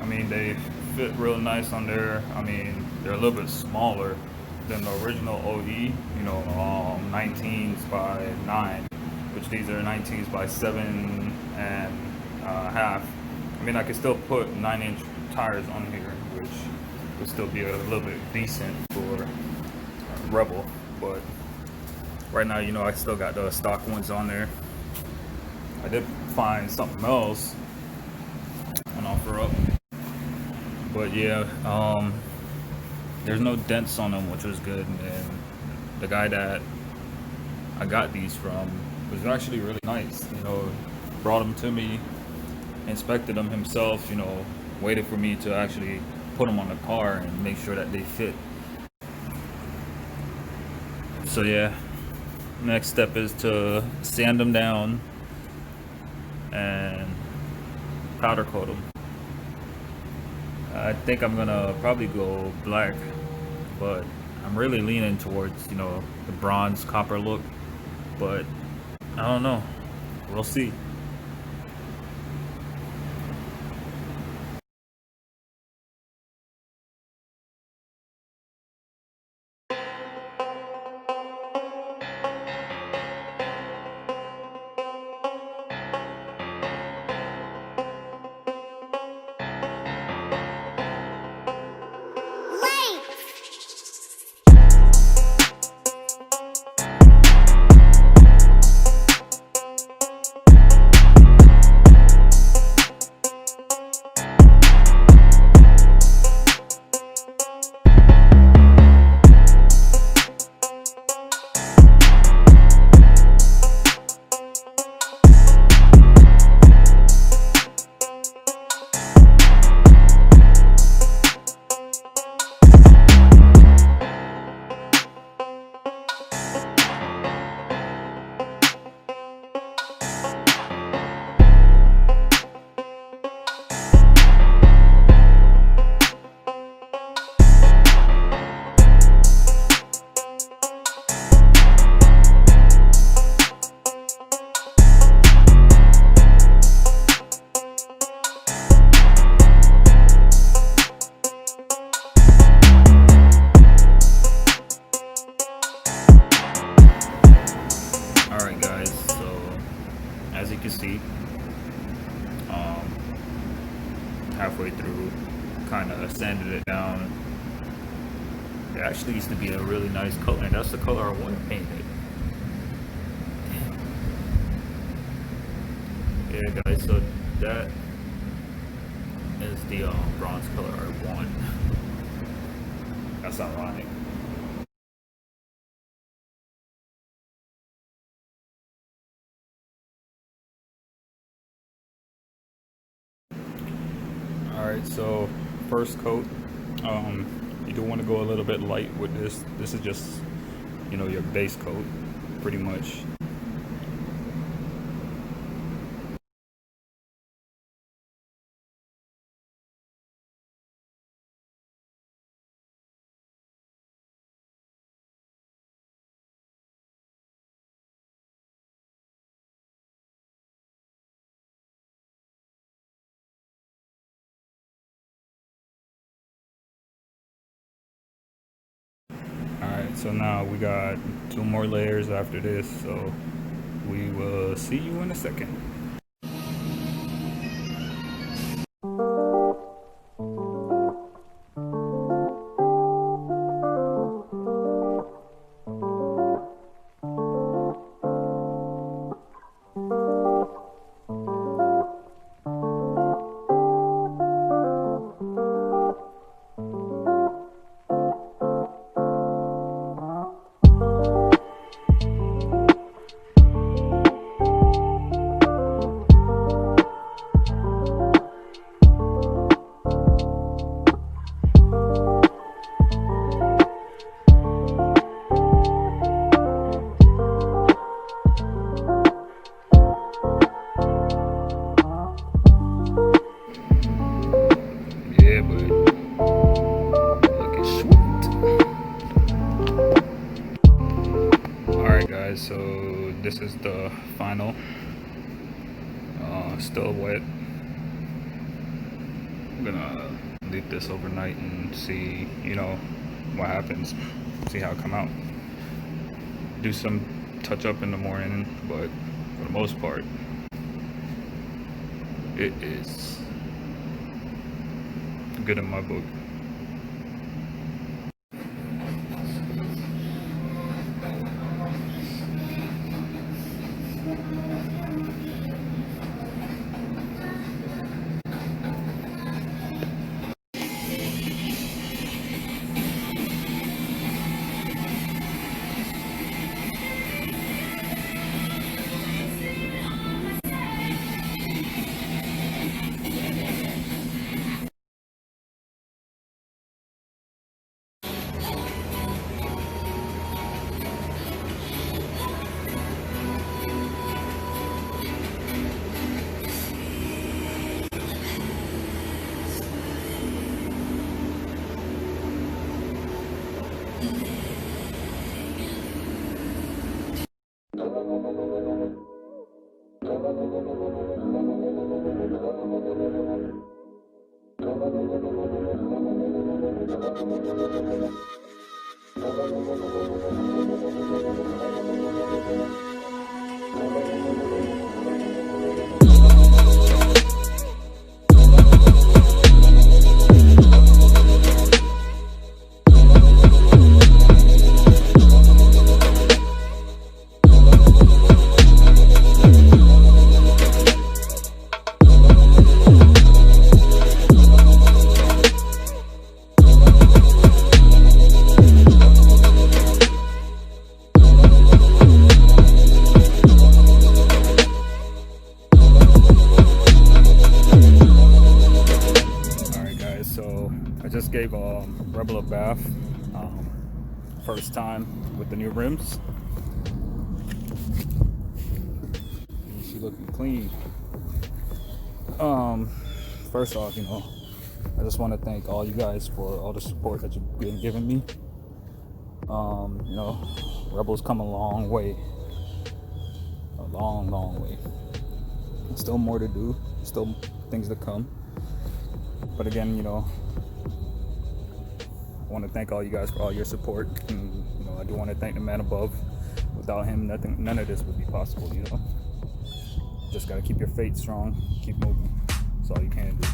mean, they fit real nice on there. I mean, they're a little bit smaller than the original OE, 19s by 9, which these are 19s by 7 and a half. I mean, I could still put 9-inch tires on here, which would still be a little bit decent for Rebel, but right now, I still got the stock ones on there. I did find something else on offer up, but yeah, there's no dents on them, which was good. And the guy that I got these from was actually really nice. Brought them to me, inspected them himself. Waited for me to actually put them on the car and make sure that they fit. So yeah, next step is to sand them down and powder coat them. I think I'm gonna probably go black, but I'm really leaning towards the bronze copper look, but I don't know, we'll see. Alright guys, so as you can see, halfway through, kind of sanded it down. It actually used to be a really nice color, and that's the color I want to paint it. Yeah guys, so that is the bronze color I want. That's ironic. Alright, so first coat, you do want to go a little bit light with this. This is just, your base coat, pretty much. Alright, so now we got 2 more layers after this, so we will see you in a second. Yeah, but looking sweet. Alright guys, so this is the final. Still wet. I'm gonna leave this overnight and see, what happens. See how it come out. Do some touch up in the morning, but for the most part, it is good in my book. I just gave Rebel a bath, first time with the new rims. She looking clean. First off, I just want to thank all you guys for all the support that you've been giving me. Rebel's come a long way. A long, long way. Still more to do, still things to come. But again, I want to thank all you guys for all your support, and I do want to thank the man above. Without him, none of this would be possible. Just gotta keep your faith strong, keep moving. That's all you can do.